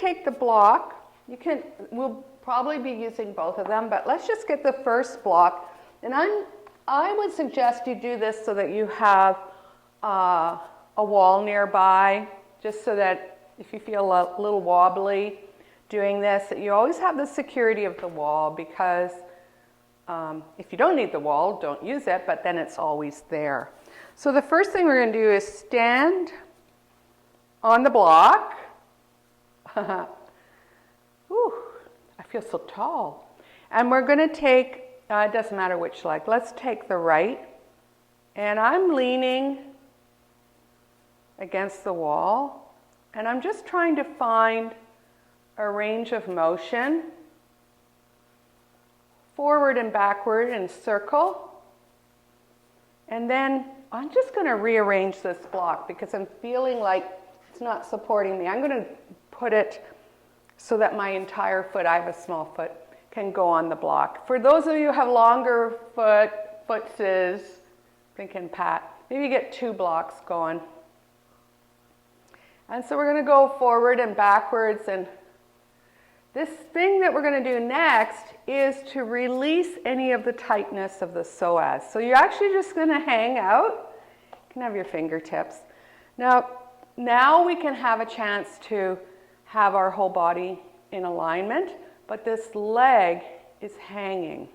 take the block. We'll probably be using both of them, but let's just get the first block. And I would suggest you do this so that you have a wall nearby, just so that if you feel a little wobbly doing this, that you always have the security of the wall, because if you don't need the wall, don't use it, but then it's always there. So the first thing we're going to do is stand on the block. Ooh, I feel so tall. And we're going to take, it doesn't matter which leg, let's take the right. And I'm leaning against the wall, and I'm just trying to find a range of motion, forward and backward in circle. And then I'm just going to rearrange this block because I'm feeling like it's not supporting me. I'm going to put it so that my entire foot, I have a small foot, can go on the block. For those of you who have longer footses, thinking Pat, maybe get 2 blocks going. And so we're going to go forward and backwards, and this thing that we're going to do next is to release any of the tightness of the psoas. So you're actually just going to hang out. You can have your fingertips. Now we can have a chance to have our whole body in alignment, but this leg is hanging.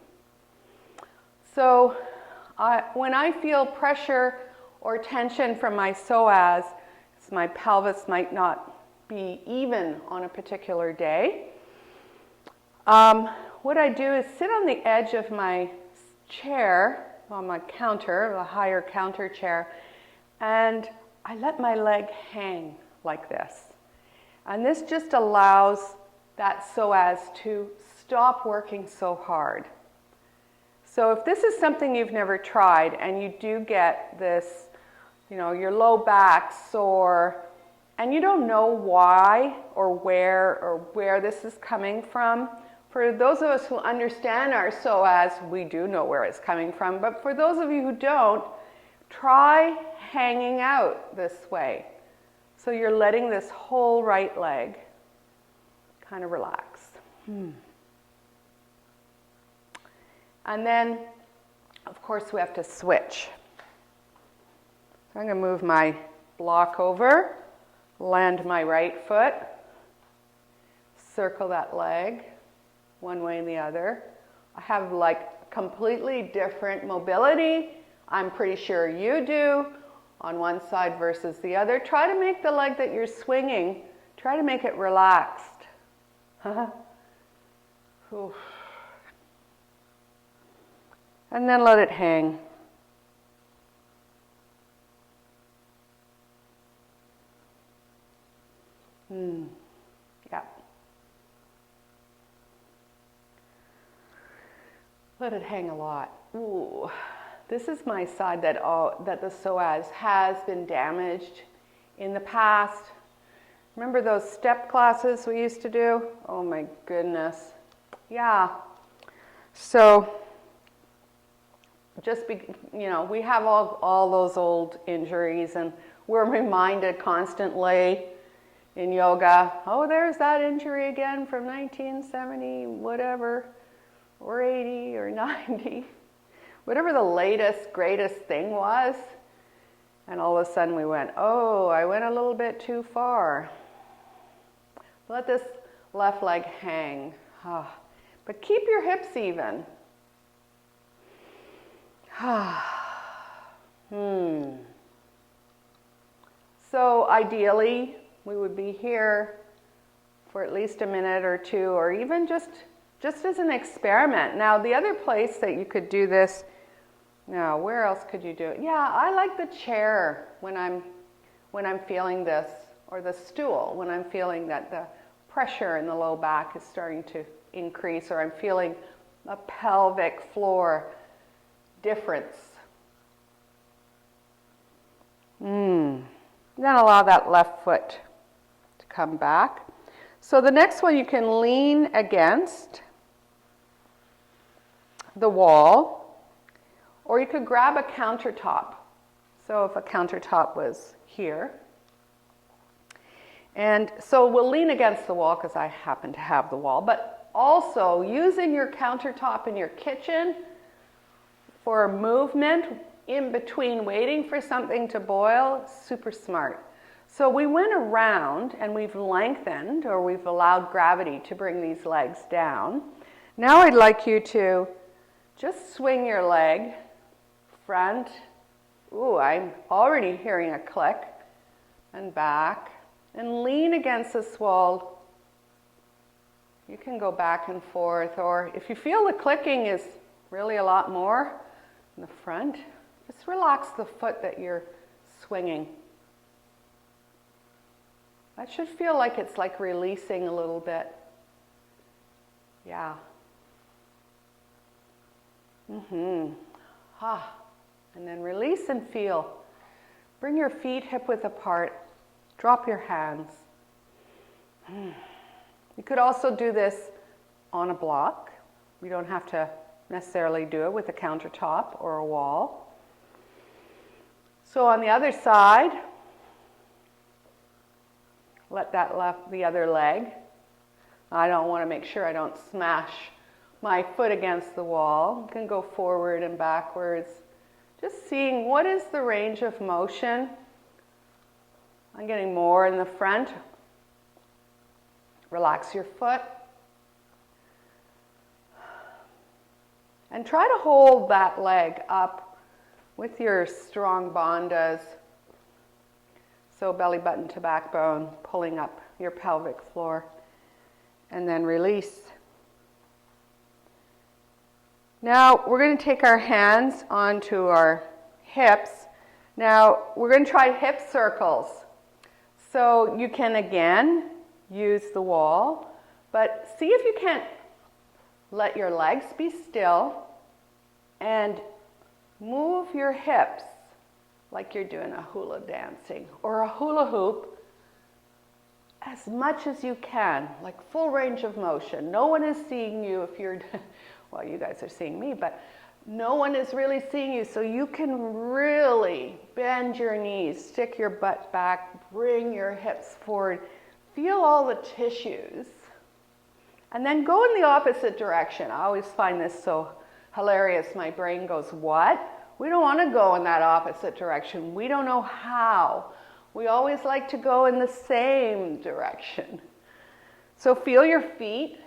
So when I feel pressure or tension from my psoas, my pelvis might not be even on a particular day. What I do is sit on the edge of my chair, on my counter, a higher counter chair, and I let my leg hang like this. And this just allows that psoas to stop working so hard. So if this is something you've never tried and you do get this, your low back sore, and you don't know why or where this is coming from, for those of us who understand our psoas, we do know where it's coming from, but for those of you who don't, try hanging out this way. So you're letting this whole right leg kind of relax. And then, of course, we have to switch. So I'm going to move my block over, land my right foot, circle that leg one way and the other. I have like completely different mobility. I'm pretty sure you do on one side versus the other. Try to make the leg that you're swinging, try to make it relaxed. And then let it hang. Yeah. Let it hang a lot. Ooh. This is my side that the psoas has been damaged in the past. Remember those step classes we used to do? Oh my goodness. Yeah. So we have all those old injuries, and we're reminded constantly in yoga, oh, there's that injury again from 1970, whatever, or 80 or 90. Whatever the latest, greatest thing was, and all of a sudden we went, oh, I went a little bit too far. Let this left leg hang. But keep your hips even. So ideally, we would be here for at least a minute or two, or even just as an experiment. Now, the other place that you could do this, now, where else could you do it? Yeah, I like the chair when I'm feeling this, or the stool when I'm feeling that the pressure in the low back is starting to increase, or I'm feeling a pelvic floor difference. Then allow that left foot to come back. So the next one, you can lean against the wall, or you could grab a countertop. So if a countertop was here, And so we'll lean against the wall because I happen to have the wall, but also using your countertop in your kitchen for movement in between waiting for something to boil, super smart. So we went around and we've lengthened, or we've allowed gravity to bring these legs down. Now I'd like you to just swing your leg front. Ooh, I'm already hearing a click. And back. And lean against this wall. You can go back and forth, or if you feel the clicking is really a lot more in the front, just relax the foot that you're swinging. That should feel like it's like releasing a little bit. Yeah. Ah. And then release and feel. Bring your feet hip width apart. Drop your hands. You could also do this on a block. You don't have to necessarily do it with a countertop or a wall. So on the other side, let the other leg. I don't want to make sure I don't smash my foot against the wall. You can go forward and backwards. Just seeing what is the range of motion. I'm getting more in the front. Relax your foot. And try to hold that leg up with your strong bandhas. So belly button to backbone, pulling up your pelvic floor. And then release. Now we're going to take our hands onto our hips. Now we're going to try hip circles. So you can again use the wall, but see if you can't let your legs be still and move your hips like you're doing a hula dancing or a hula hoop as much as you can, like full range of motion. No one is seeing you if you're, well, you guys are seeing me, but no one is really seeing you, so you can really bend your knees, stick your butt back, bring your hips forward, feel all the tissues, and then go in the opposite direction. I always find this so hilarious. My brain goes, what? We don't want to go in that opposite direction. We don't know how. We always like to go in the same direction. So feel your feet,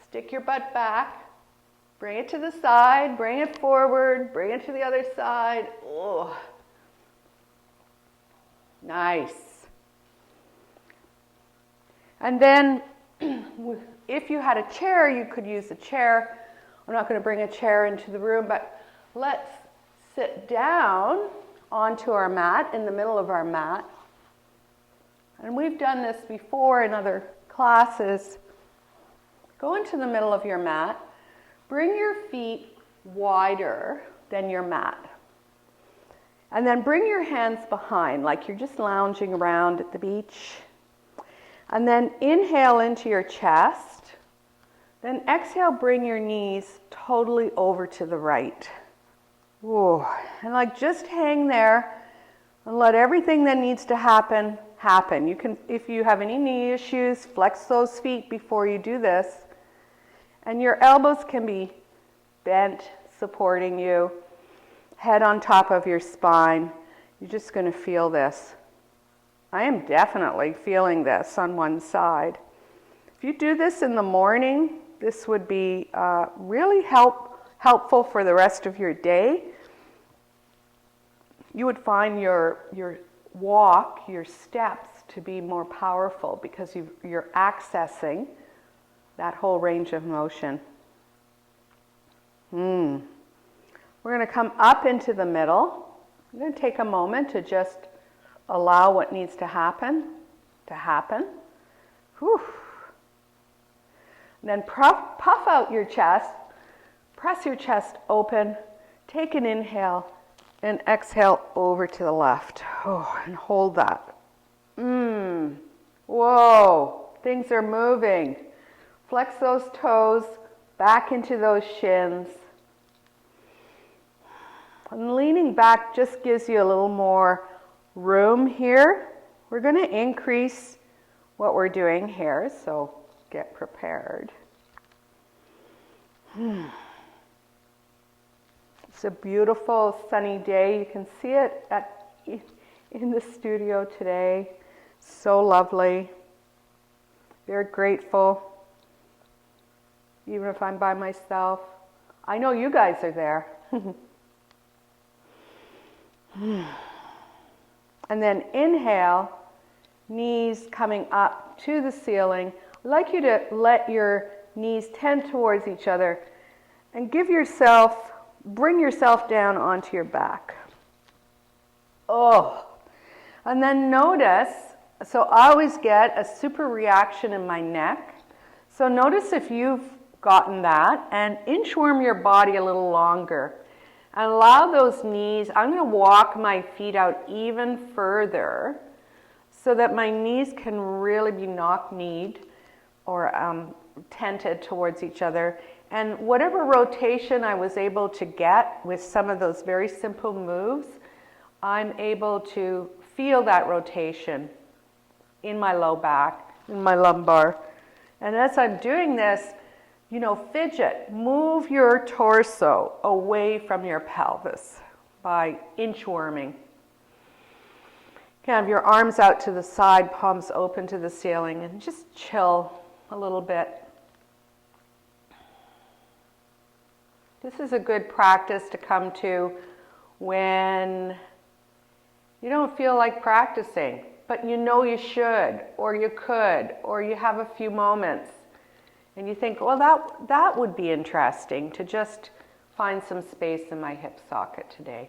stick your butt back, bring it to the side, bring it forward, bring it to the other side. Oh, nice. And then if you had a chair, you could use a chair. I'm not going to bring a chair into the room, but let's sit down onto our mat, in the middle of our mat. And we've done this before in other classes. Go into the middle of your mat. Bring your feet wider than your mat. And then bring your hands behind, like you're just lounging around at the beach. And then inhale into your chest. Then exhale, bring your knees totally over to the right. Whoa. And like just hang there and let everything that needs to happen, happen. You can, if you have any knee issues, flex those feet before you do this. And your elbows can be bent, supporting you. Head on top of your spine. You're just going to feel this. I am definitely feeling this on one side. If you do this in the morning, this would be really helpful for the rest of your day. You would find your walk, your steps, to be more powerful because you're accessing that whole range of motion. We're going to come up into the middle. I'm going to take a moment to just allow what needs to happen. Whew. And then puff out your chest, press your chest open, take an inhale, and exhale over to the left. Oh, and hold that. Whoa, things are moving. Flex those toes back into those shins. And leaning back just gives you a little more room here we're going to increase what we're doing here, so get prepared. It's a beautiful sunny day. You can see it in the studio today. So lovely. Very grateful. Even if I'm by myself. I know you guys are there. And then inhale, knees coming up to the ceiling. I'd like you to let your knees tend towards each other and bring yourself down onto your back. Oh, and then notice, so I always get a super reaction in my neck. So notice if you've gotten that, and inchworm your body a little longer. And allow those knees, I'm going to walk my feet out even further so that my knees can really be knock-kneed or tented towards each other. And whatever rotation I was able to get with some of those very simple moves, I'm able to feel that rotation in my low back, in my lumbar. And as I'm doing this, fidget, move your torso away from your pelvis by inchworming. You can have your arms out to the side, palms open to the ceiling, and just chill a little bit. This is a good practice to come to when you don't feel like practicing, but you know you should, or you could, or you have a few moments. And you think, well, that would be interesting to just find some space in my hip socket today.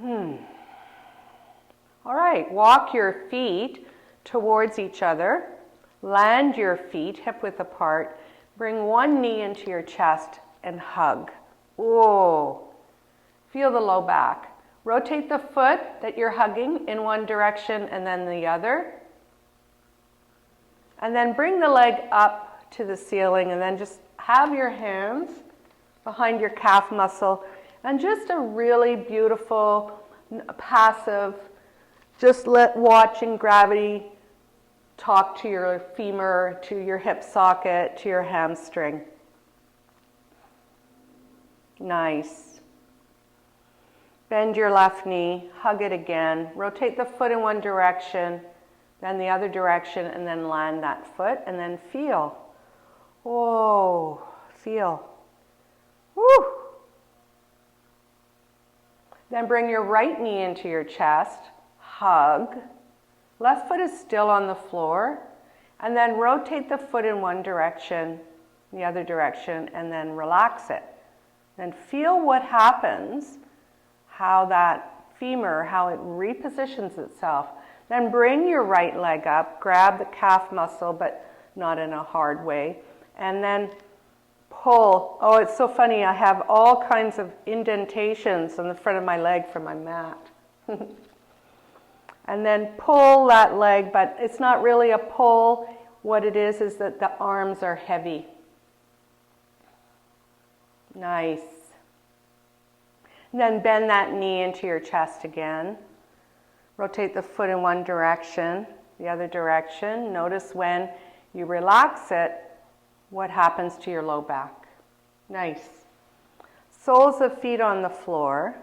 All right, walk your feet towards each other. Land your feet hip width apart. Bring one knee into your chest and hug. Oh, feel the low back. Rotate the foot that you're hugging in one direction and then the other. And then bring the leg up to the ceiling and then just have your hands behind your calf muscle and just a really beautiful, passive, just watching gravity talk to your femur, to your hip socket, to your hamstring. Nice. Bend your left knee, hug it again, rotate the foot in one direction, then the other direction, and then land that foot, and then feel. Oh, feel. Woo! Then bring your right knee into your chest, hug. Left foot is still on the floor, and then rotate the foot in one direction, the other direction, and then relax it. Then feel what happens, how that femur, how it repositions itself. Then bring your right leg up, grab the calf muscle, but not in a hard way, and then pull. Oh, it's so funny, I have all kinds of indentations on the front of my leg from my mat. And then pull that leg, but it's not really a pull. What it is that the arms are heavy. Nice. And then bend that knee into your chest again. Rotate the foot in one direction, the other direction. Notice when you relax it, what happens to your low back. Nice. Soles of feet on the floor.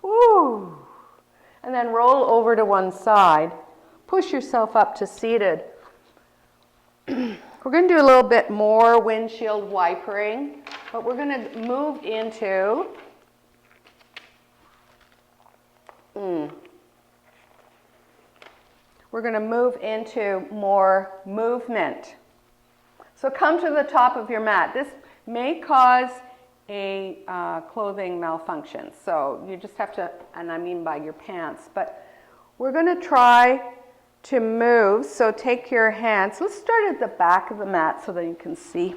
Woo! And then roll over to one side. Push yourself up to seated. We're going to do a little bit more windshield wipering, but we're going to move into more movement. So come to the top of your mat. This may cause a clothing malfunction. So you just have to, and I mean by your pants, but we're going to try to move. So take your hands. Let's start at the back of the mat so that you can see.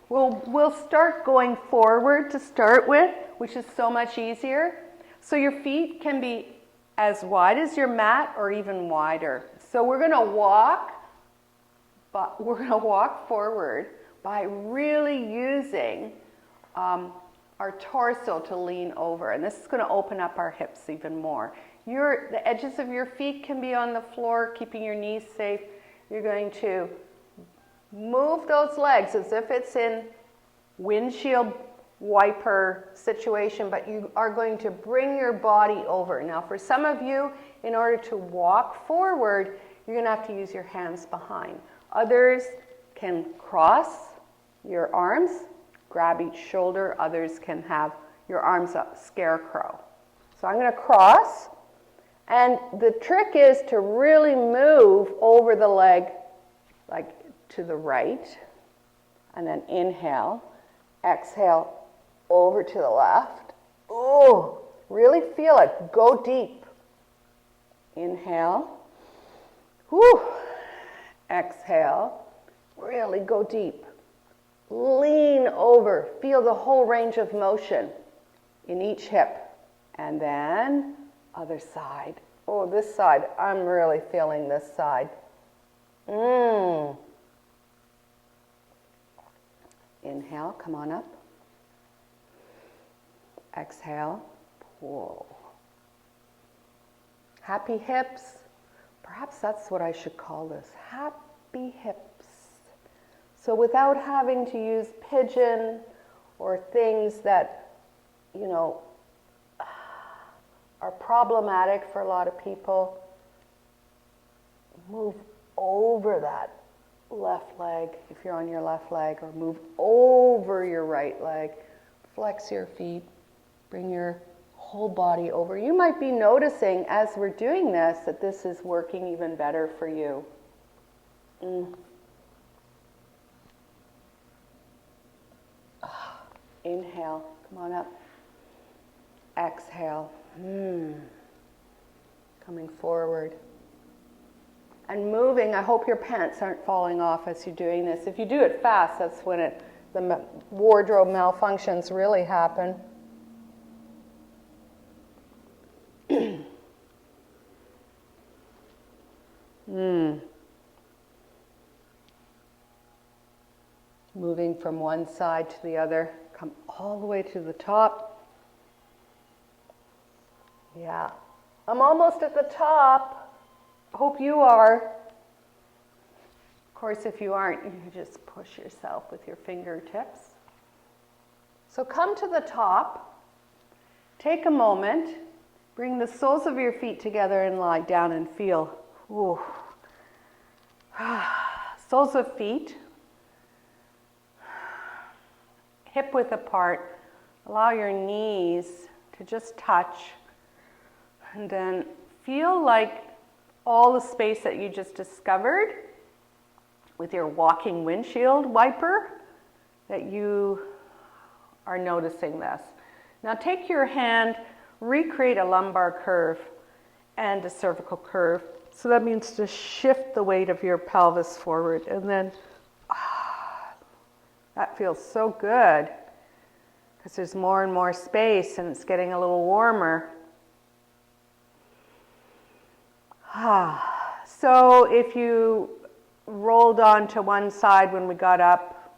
We'll start going forward to start with, which is so much easier. So your feet can be as wide as your mat or even wider. So we're going to walk, but we're going to walk forward by really using our torso to lean over. And this is going to open up our hips even more. The edges of your feet can be on the floor, keeping your knees safe. You're going to move those legs as if it's in windshield wiper situation, but you are going to bring your body over. Now, for some of you, in order to walk forward, you're going to have to use your hands behind. Others can cross your arms, grab each shoulder. Others can have your arms up, scarecrow. So I'm going to cross, and the trick is to really move over the leg, like to the right, and then inhale, exhale, over to the left. Oh, really feel it. Go deep. Inhale. Whew. Exhale. Really go deep. Lean over. Feel the whole range of motion in each hip. And then other side. Oh, this side. I'm really feeling this side. Inhale. Come on up. Exhale, pull. Happy hips. Perhaps that's what I should call this. Happy hips. So without having to use pigeon or things that, you know, are problematic for a lot of people, move over that left leg if you're on your left leg, or move over your right leg. Flex your feet. Bring your whole body over. You might be noticing as we're doing this that this is working even better for you. Inhale, come on up. Exhale. Coming forward. And moving, I hope your pants aren't falling off as you're doing this. If you do it fast, that's when the wardrobe malfunctions really happen. Moving from one side to the other. Come all the way to the top. Yeah. I'm almost at the top. Hope you are. Of course, if you aren't, you can just push yourself with your fingertips. So come to the top. Take a moment. Bring the soles of your feet together and lie down and feel. Ooh. Soles of feet. Hip width apart. Allow your knees to just touch. And then feel like all the space that you just discovered with your walking windshield wiper, that you are noticing this. Now take your hand, recreate a lumbar curve and a cervical curve. So that means to shift the weight of your pelvis forward, and then that feels so good because there's more and more space and it's getting a little warmer. So if you rolled on to one side when we got up,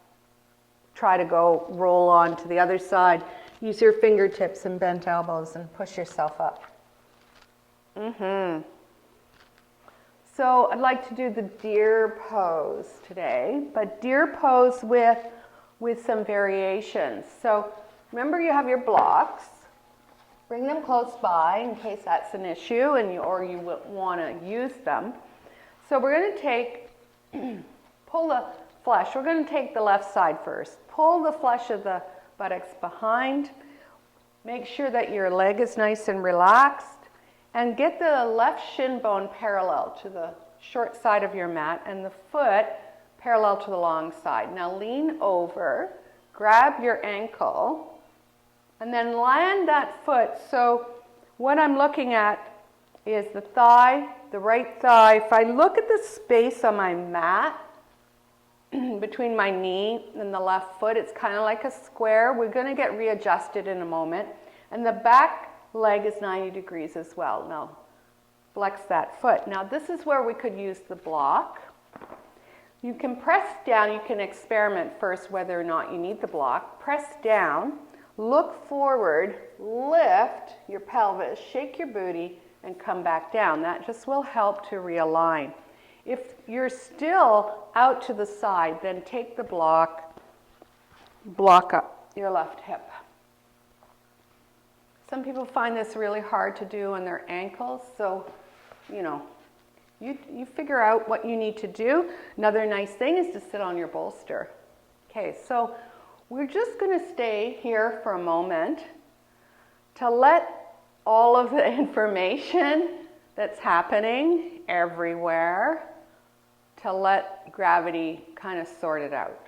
try to go roll on to the other side. Use your fingertips and bent elbows and push yourself up. So I'd like to do the deer pose today, but deer pose with some variations. So remember, you have your blocks. Bring them close by in case that's an issue or you want to use them. So we're going to pull the flesh. We're going to take the left side first. Pull the flesh of the buttocks behind. Make sure that your leg is nice and relaxed. And get the left shin bone parallel to the short side of your mat and the foot parallel to the long side. Now lean over, grab your ankle, and then land that foot. So what I'm looking at is the thigh, the right thigh. If I look at the space on my mat between my knee and the left foot, it's kind of like a square. We're going to get readjusted in a moment. And the back leg is 90 degrees as well. Now flex that foot. Now this is where we could use the block. You can press down. You can experiment first whether or not you need the block. Press down. Look forward, lift your pelvis, shake your booty, and come back down. That just will help to realign. If you're still out to the side, then take the block up your left hip. Some people find this really hard to do on their ankles, so you figure out what you need to do. Another nice thing is to sit on your bolster. Okay, so we're just going to stay here for a moment to let all of the information that's happening everywhere, to let gravity kind of sort it out.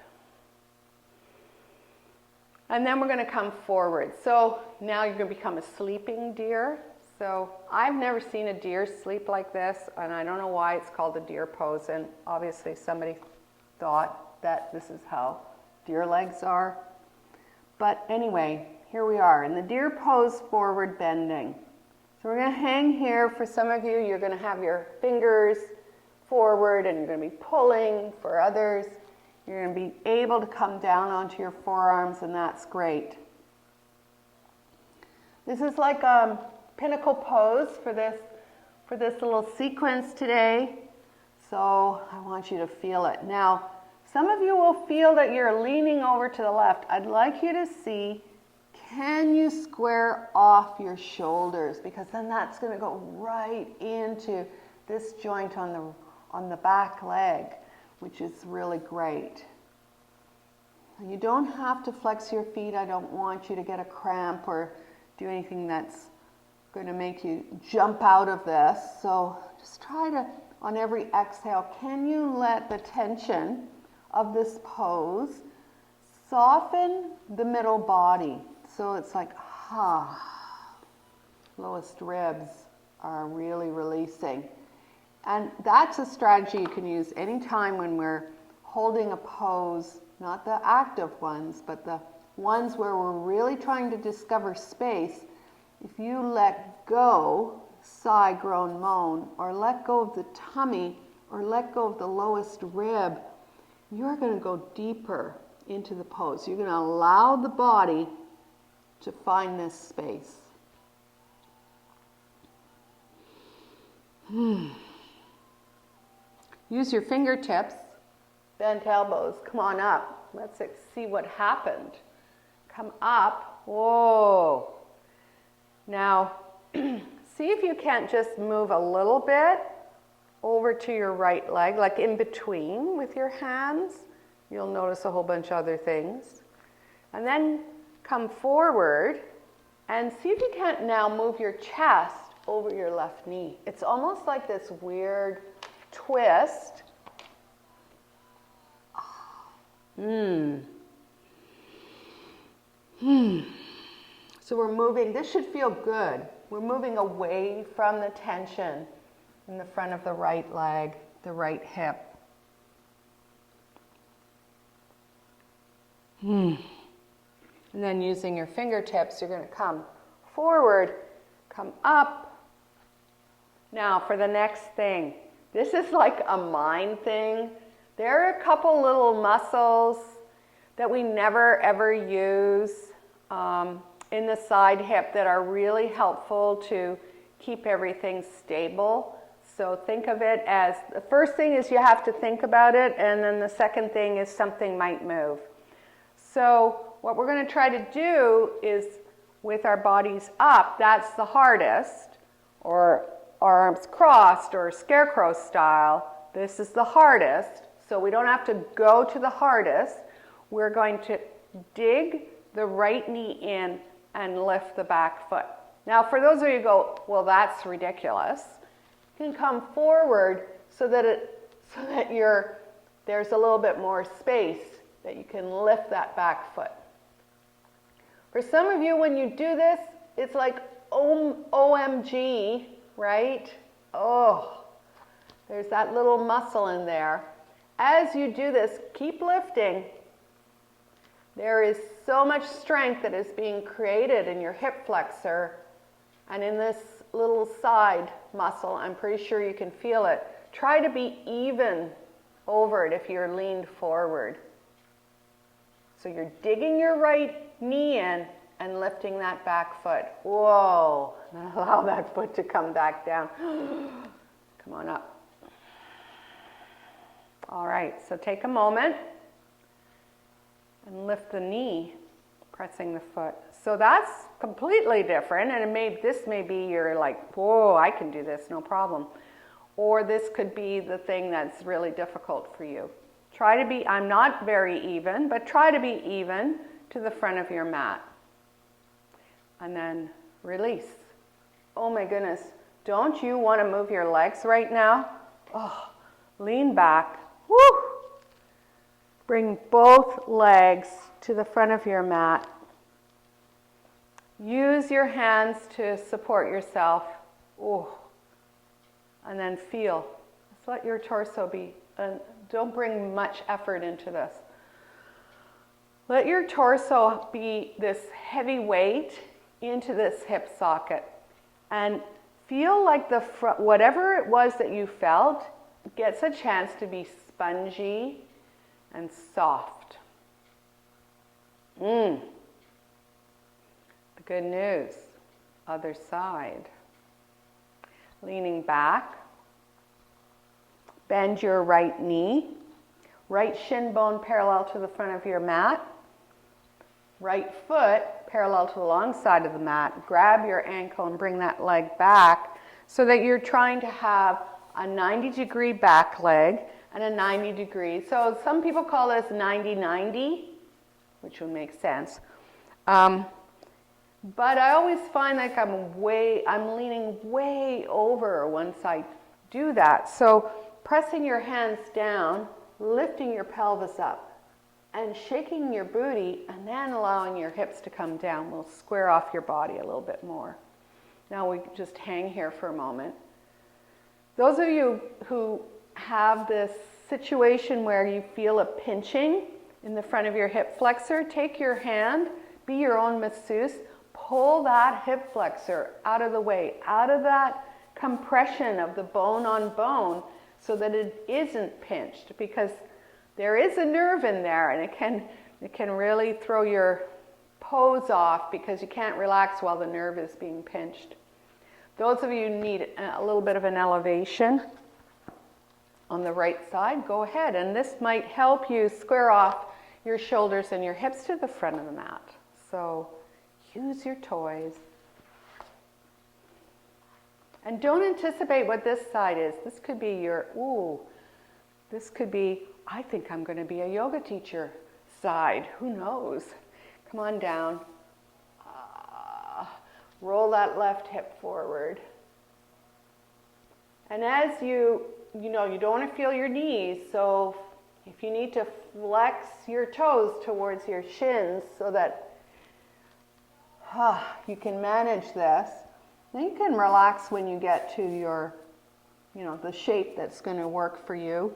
And then we're going to come forward. So now you're going to become a sleeping deer. So I've never seen a deer sleep like this, and I don't know why it's called the deer pose. And obviously somebody thought that this is how deer legs are. But anyway, here we are in the deer pose, forward bending. So we're going to hang here. For some of you, you're going to have your fingers forward and you're going to be pulling. For others, you're going to be able to come down onto your forearms, and that's great. This is like a pinnacle pose for this little sequence today. So I want you to feel it. Now, some of you will feel that you're leaning over to the left. I'd like you to see, can you square off your shoulders? Because then that's going to go right into this joint on the back leg, which is really great. You don't have to flex your feet. I don't want you to get a cramp or do anything that's going to make you jump out of this. So just try to, on every exhale, can you let the tension of this pose soften the middle body? So it's like, lowest ribs are really releasing. And that's a strategy you can use anytime when we're holding a pose, not the active ones, but the ones where we're really trying to discover space. If you let go, sigh, groan, moan, or let go of the tummy, or let go of the lowest rib, you're going to go deeper into the pose. You're going to allow the body to find this space. Use your fingertips, bent elbows, come on up. Let's see what happened. Come up, whoa. Now, see if you can't just move a little bit over to your right leg, like in between with your hands. You'll notice a whole bunch of other things. And then come forward and see if you can't now move your chest over your left knee. It's almost like this weird twist. So we're moving, this should feel good. We're moving away from the tension in the front of the right leg, the right hip. And then using your fingertips, you're going to come forward, come up. Now for the next thing, this is like a mind thing. There are a couple little muscles that we never ever use in the side hip that are really helpful to keep everything stable. So think of it as, the first thing is you have to think about it, and then the second thing is something might move. So what we're going to try to do is, with our bodies up, that's the hardest, or arms crossed or scarecrow style, this is the hardest. So we don't have to go to the hardest. We're going to dig the right knee in and lift the back foot. Now for those of you who go, well, that's ridiculous, you can come forward so that there's a little bit more space that you can lift that back foot. For some of you, when you do this, it's like OMG, right? Oh, there's that little muscle in there. As you do this, keep lifting. There is so much strength that is being created in your hip flexor and in this little side muscle. I'm pretty sure you can feel it. Try to be even over it if you're leaned forward. So you're digging your right knee in and lifting that back foot. Whoa, and allow that foot to come back down. Come on up. All right, so take a moment and lift the knee, pressing the foot. So that's completely different, and this may be you're like, whoa, I can do this, no problem. Or this could be the thing that's really difficult for you. Try to be, I'm not very even, but try to be even to the front of your mat. And then release. Oh my goodness, don't you want to move your legs right now? Oh, lean back. Woo! Bring both legs to the front of your mat. Use your hands to support yourself. Oh. And then feel. Just let your torso be. Don't bring much effort into this. Let your torso be this heavy weight into this hip socket. And feel like the front, whatever it was that you felt, gets a chance to be spongy and soft. The good news. Other side. Leaning back. Bend your right knee. Right shin bone parallel to the front of your mat. Right foot parallel to the long side of the mat. Grab your ankle and bring that leg back so that you're trying to have a 90-degree back leg and a 90-degree. So some people call this 90-90, which would make sense. But I always find like I'm leaning way over once I do that. So pressing your hands down, lifting your pelvis up, and shaking your booty, and then allowing your hips to come down will square off your body a little bit more. Now we just hang here for a moment. Those of you who have this situation where you feel a pinching in the front of your hip flexor, take your hand, be your own masseuse, pull that hip flexor out of the way, out of that compression of the bone on bone so that it isn't pinched, because there is a nerve in there and it can really throw your pose off because you can't relax while the nerve is being pinched. Those of you who need a little bit of an elevation on the right side, go ahead, and this might help you square off your shoulders and your hips to the front of the mat. So use your toys. And don't anticipate what this side is. This could be this could be, I think I'm going to be a yoga teacher side. Who knows? Come on down. Roll that left hip forward. And as you don't want to feel your knees, so if you need to flex your toes towards your shins so that you can manage this, then you can relax when you get to your, the shape that's going to work for you.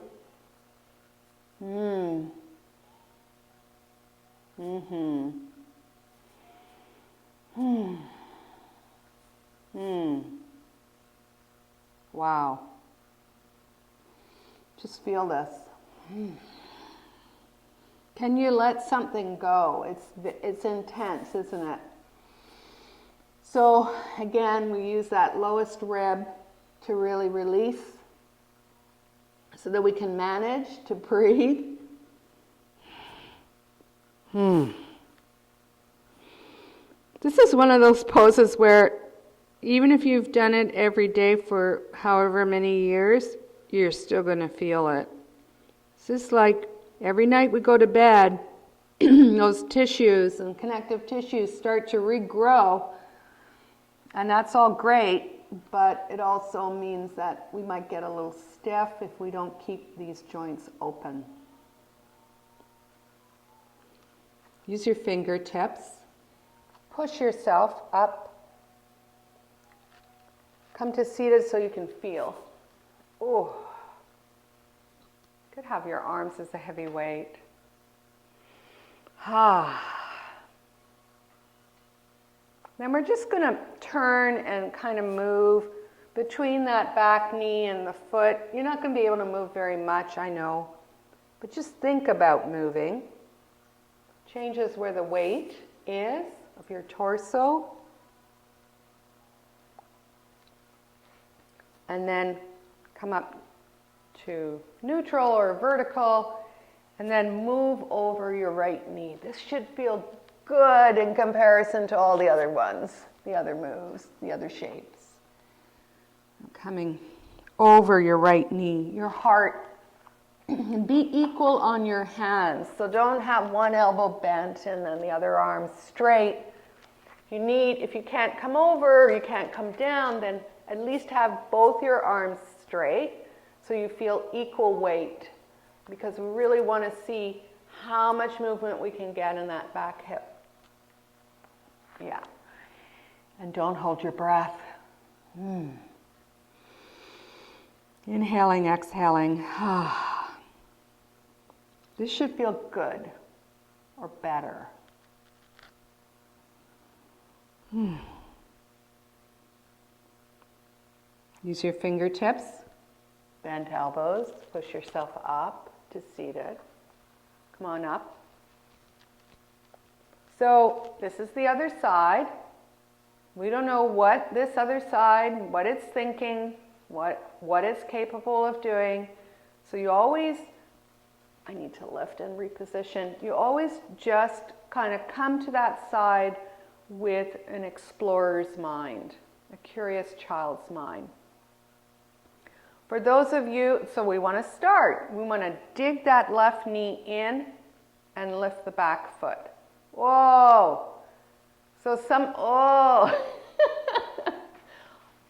Wow. Just feel this. Can you let something go? It's intense, isn't it? So again, we use that lowest rib to really release so that we can manage to breathe. This is one of those poses where even if you've done it every day for however many years, you're still going to feel it. This is like every night we go to bed, those tissues and connective tissues start to regrow. And that's all great, but it also means that we might get a little stiff if we don't keep these joints open. Use your fingertips. Push yourself up. Come to seated so you can feel. Oh, could have your arms as a heavy weight. Then we're just going to turn and kind of move between that back knee and the foot. You're not going to be able to move very much, I know. But just think about moving. Changes where the weight is of your torso. And then come up to neutral or vertical, and then move over your right knee. This should feel good in comparison to all the other ones, the other moves, the other shapes. Coming over your right knee, your heart. Be equal on your hands. So don't have one elbow bent and then the other arm straight. If you can't come over, you can't come down, then at least have both your arms straight so you feel equal weight, because we really want to see how much movement we can get in that back hip. Yeah. And don't hold your breath. Inhaling, exhaling. This should feel good or better. Use your fingertips, bend elbows, push yourself up to seated. Come on up. So this is the other side. We don't know what this other side, what it's thinking, what it's capable of doing. So you always, I need to lift and reposition. You always just kind of come to that side with an explorer's mind, a curious child's mind. For those of you, so we want to start. We want to dig that left knee in and lift the back foot. Whoa! So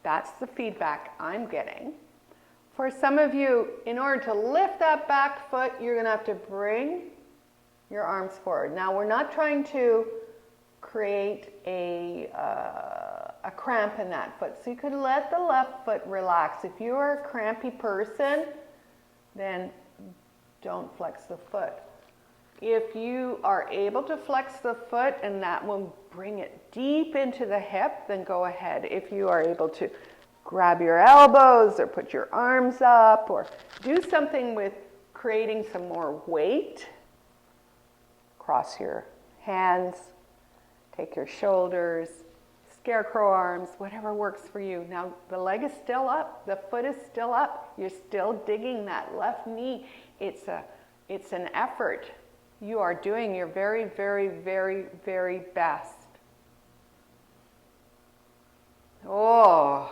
that's the feedback I'm getting. For some of you, in order to lift that back foot, you're going to have to bring your arms forward. Now, we're not trying to create a cramp in that foot. So you could let the left foot relax. If you are a crampy person, then don't flex the foot. If you are able to flex the foot and that will bring it deep into the hip, then go ahead. If you are able to grab your elbows or put your arms up or do something with creating some more weight, cross your hands, take your shoulders, scarecrow arms, whatever works for you. Now the leg is still up, the foot is still up, you're still digging that left knee. It's an effort. You are doing your very, very, very, very best. Oh,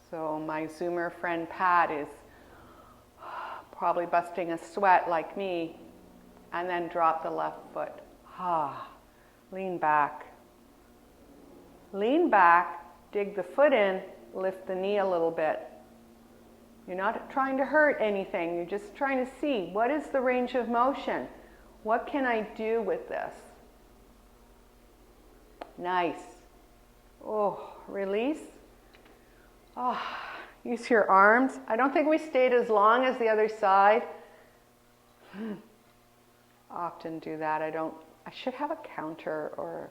so my Zoomer friend Pat is probably busting a sweat like me, and then drop the left foot. Lean back. Lean back, dig the foot in, lift the knee a little bit. You're not trying to hurt anything. You're just trying to see, what is the range of motion? What can I do with this? Nice. Oh, release. Use your arms. I don't think we stayed as long as the other side. Often do that. I should have a counter or,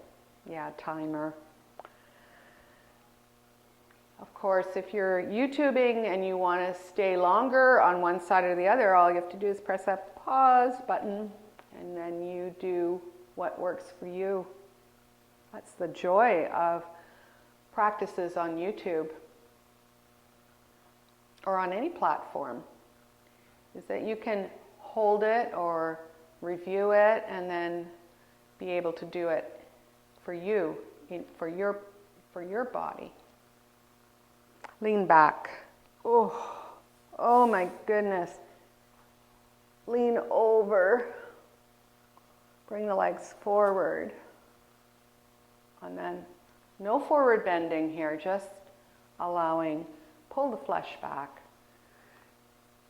timer. Of course, if you're YouTubing and you want to stay longer on one side or the other, all you have to do is press that pause button and then you do what works for you. That's the joy of practices on YouTube or on any platform, is that you can hold it or review it and then be able to do it for you, for your body. Lean back. Oh my goodness. Lean over. Bring the legs forward. And then no forward bending here, just allowing, pull the flesh back.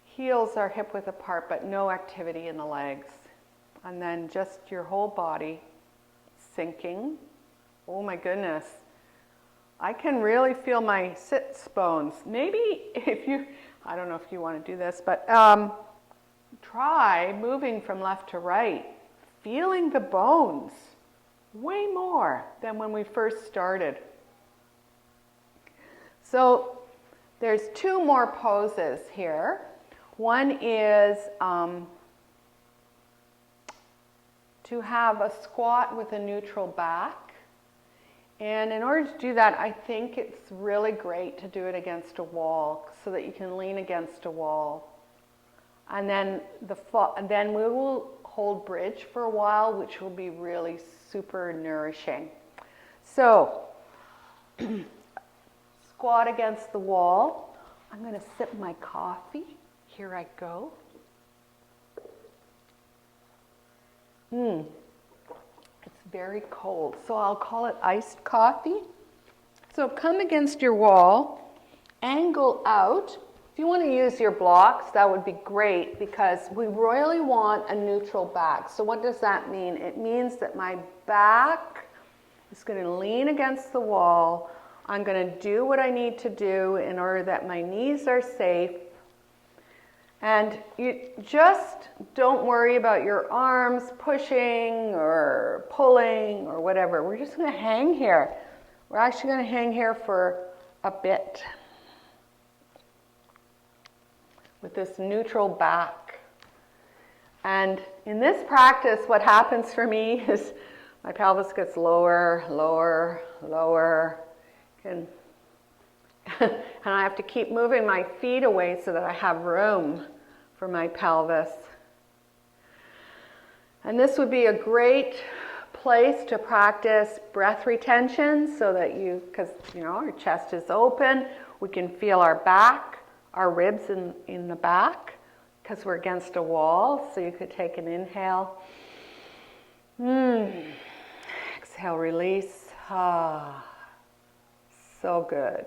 Heels are hip width apart, but no activity in the legs. And then just your whole body sinking. Oh my goodness. I can really feel my sits bones. Maybe I don't know if you want to do this, but try moving from left to right, feeling the bones way more than when we first started. So there's two more poses here. One is to to have a squat with a neutral back. And in order to do that, I think it's really great to do it against a wall so that you can lean against a wall. And then we will hold bridge for a while, which will be really super nourishing. So, squat against the wall. I'm going to sip my coffee. Here I go. It's very cold, so I'll call it iced coffee. So come against your wall, angle out. If you want to use your blocks, that would be great because we really want a neutral back. So what does that mean? It means that my back is going to lean against the wall. I'm going to do what I need to do in order that my knees are safe. And you just don't worry about your arms pushing or pulling or whatever. We're just going to hang here. We're actually going to hang here for a bit with this neutral back. And in this practice, what happens for me is my pelvis gets lower, lower, lower. And I have to keep moving my feet away so that I have room for my pelvis. And this would be a great place to practice breath retention so that because our chest is open, we can feel our back, our ribs in the back because we're against a wall. So you could take an inhale. Exhale, release. So good.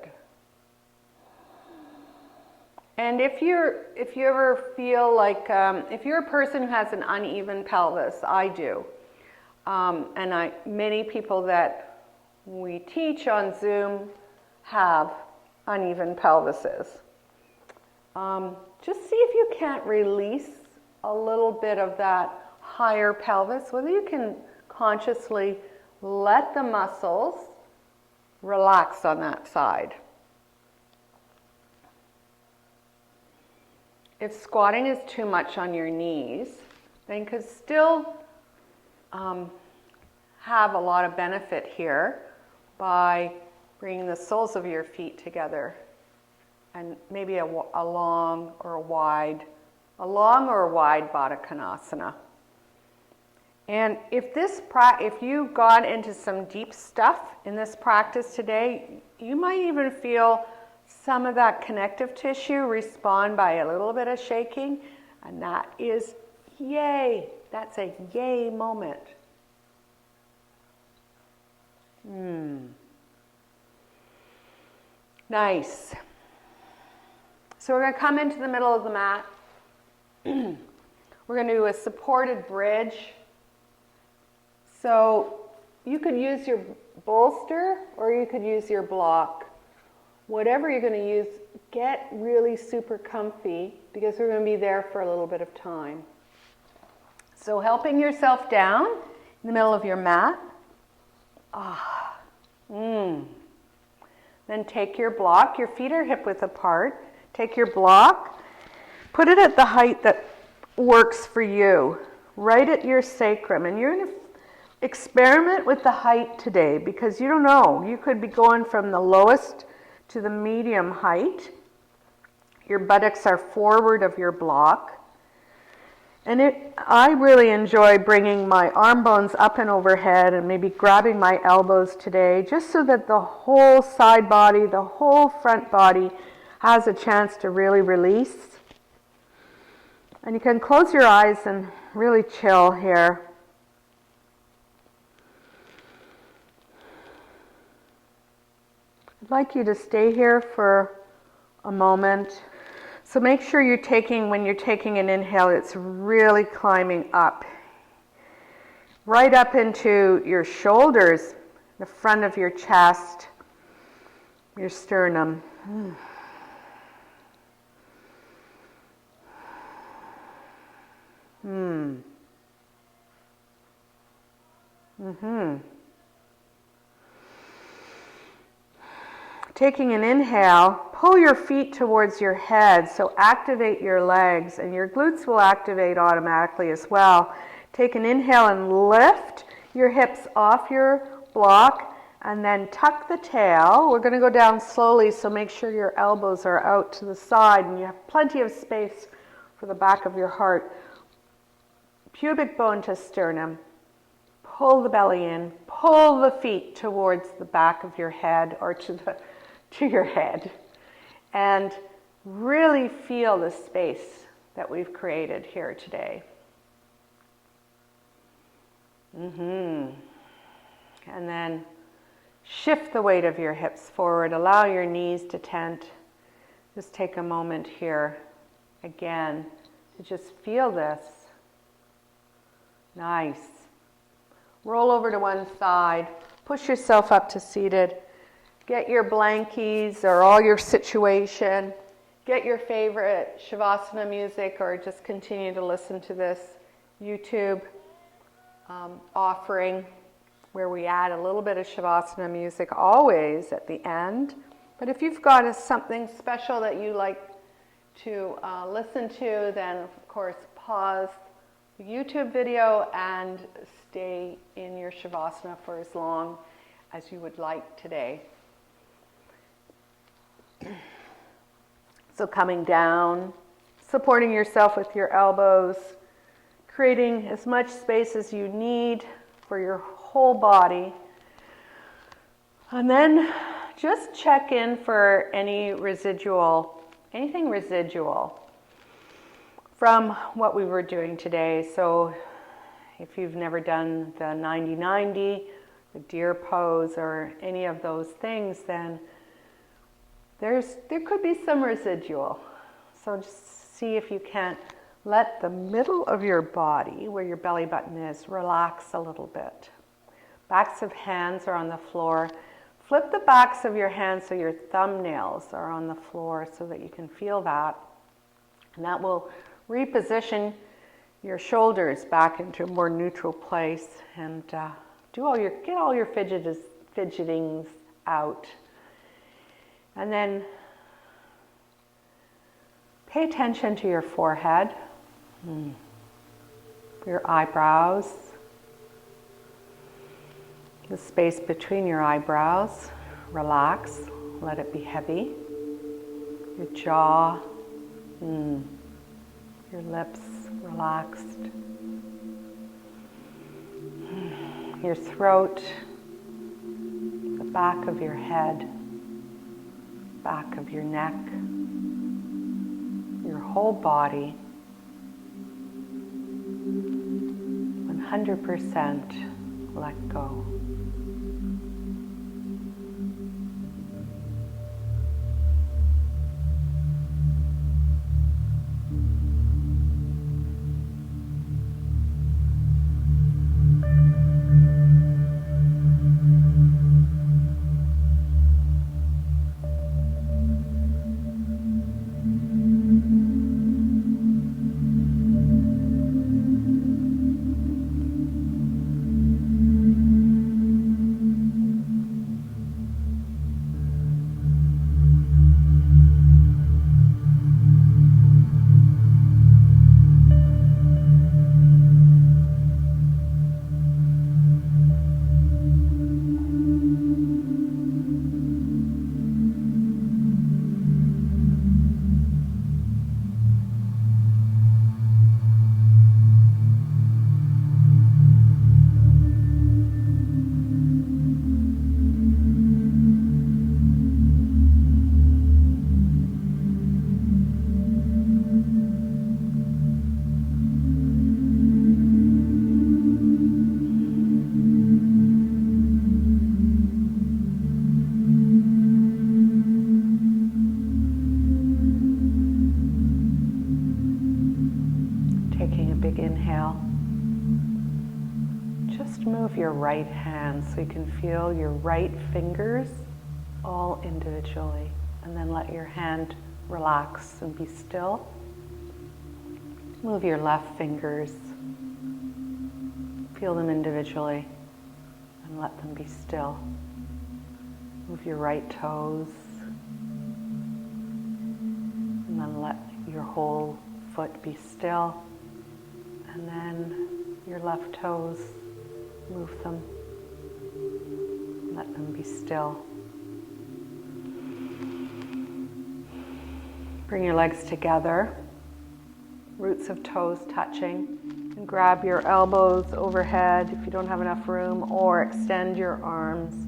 And if you ever feel like, if you're a person who has an uneven pelvis, I do, and many people that we teach on Zoom have uneven pelvises. Just see if you can't release a little bit of that higher pelvis, whether you can consciously let the muscles relax on that side. If squatting is too much on your knees, then you could still have a lot of benefit here by bringing the soles of your feet together and maybe a long or a wide Baddha Konasana. And if you got into some deep stuff in this practice today, you might even feel some of that connective tissue respond by a little bit of shaking, and that is yay. That's a yay moment. Nice. So we're going to come into the middle of the mat. We're going to do a supported bridge. So you could use your bolster or you could use your block. Whatever you're going to use, get really super comfy because we're going to be there for a little bit of time. So helping yourself down in the middle of your mat. Then take your block. Your feet are hip-width apart. Take your block. Put it at the height that works for you. Right at your sacrum. And you're going to experiment with the height today because you don't know. You could be going from the lowest to the medium height. Your buttocks are forward of your block. And I really enjoy bringing my arm bones up and overhead and maybe grabbing my elbows today just so that the whole side body, the whole front body has a chance to really release. And you can close your eyes and really chill here. I'd like you to stay here for a moment. So make sure when you're taking an inhale, it's really climbing up. Right up into your shoulders, the front of your chest, your sternum. Taking an inhale, pull your feet towards your head, so activate your legs, and your glutes will activate automatically as well. Take an inhale and lift your hips off your block, and then tuck the tail. We're going to go down slowly, so make sure your elbows are out to the side and you have plenty of space for the back of your heart. Pubic bone to sternum. Pull the belly in. Pull the feet towards the back of your head, or to your head. And really feel the space that we've created here today. And then shift the weight of your hips forward. Allow your knees to tent. Just take a moment here again to just feel this. Nice. Roll over to one side. Push yourself up to seated. Get your blankies or all your situation. Get your favorite Shavasana music, or just continue to listen to this YouTube offering where we add a little bit of Shavasana music always at the end. But if you've got something special that you like to listen to, then of course pause the YouTube video and stay in your Shavasana for as long as you would like today. So coming down, supporting yourself with your elbows, creating as much space as you need for your whole body. And then just check in for anything residual from what we were doing today. So if you've never done the 90-90, the deer pose, or any of those things, then there could be some residual. So just see if you can't let the middle of your body, where your belly button is, relax a little bit. Backs of hands are on the floor. Flip the backs of your hands so your thumbnails are on the floor so that you can feel that. And that will reposition your shoulders back into a more neutral place, and get all your fidgetings out. And then pay attention to your forehead, your eyebrows, the space between your eyebrows. Relax, let it be heavy. Your jaw, your lips relaxed. Your throat, the back of your head, back of your neck, your whole body, 100% let go. Inhale. Just move your right hand so you can feel your right fingers all individually, and then let your hand relax and be still. Move your left fingers, feel them individually, and let them be still. Move your right toes, and then let your whole foot be still. And then Your left toes, move them. Let them be still. Bring your legs together, roots of toes touching, and grab your elbows overhead if you don't have enough room, or extend your arms.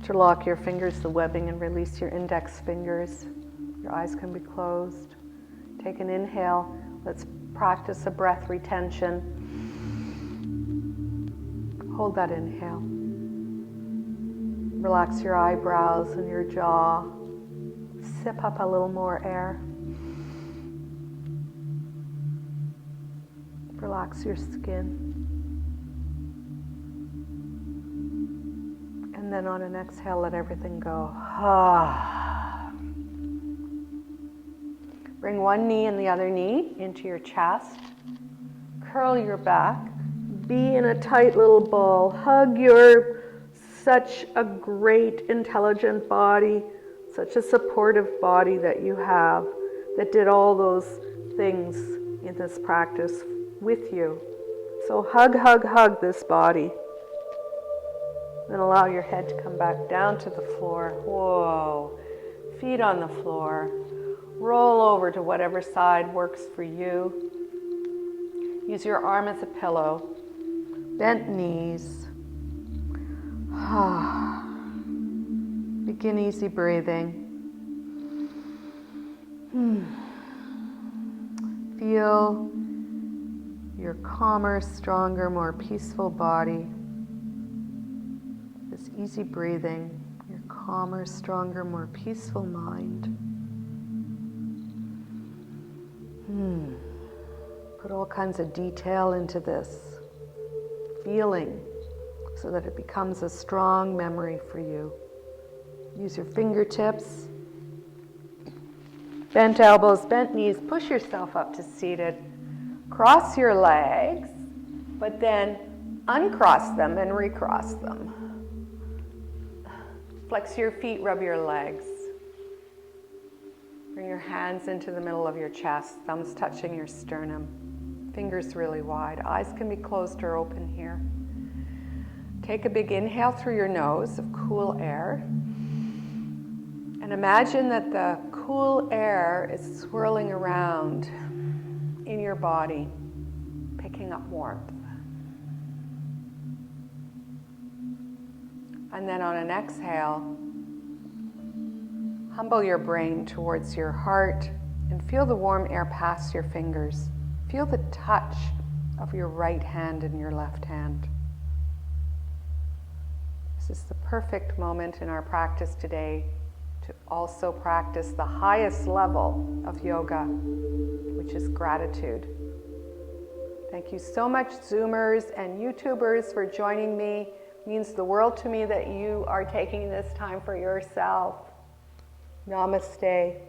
Interlock your fingers, the webbing, and release your index fingers. Your eyes can be closed. Take an inhale. Let's practice a breath retention. Hold that inhale. Relax your eyebrows and your jaw. Sip up a little more air. Relax your skin. And then on an exhale, let everything go. Bring one knee and the other knee into your chest. Curl your back. Be in a tight little ball. Hug your such a great, intelligent body, such a supportive body that you have, that did all those things in this practice with you. So hug, hug, hug this body. Then allow your head to come back down to the floor. Whoa. Feet on the floor. Roll over to whatever side works for you. Use your arm as a pillow. Bent knees. Begin easy breathing. Feel your calmer, stronger, more peaceful body. This easy breathing, your calmer, stronger, more peaceful mind. Put all kinds of detail into this feeling so that it becomes a strong memory for you. Use your fingertips, bent elbows, bent knees. Push yourself up to seated. Cross your legs, but then uncross them and recross them. Flex your feet, rub your legs. Bring your hands into the middle of your chest, thumbs touching your sternum, fingers really wide. Eyes can be closed or open here. Take a big inhale through your nose of cool air. And imagine that the cool air is swirling around in your body, picking up warmth. And then on an exhale, humble your brain towards your heart and feel the warm air pass your fingers. Feel the touch of your right hand and your left hand. This is the perfect moment in our practice today to also practice the highest level of yoga, which is gratitude. Thank you so much, Zoomers and YouTubers, for joining me. It means the world to me that you are taking this time for yourself. Namaste.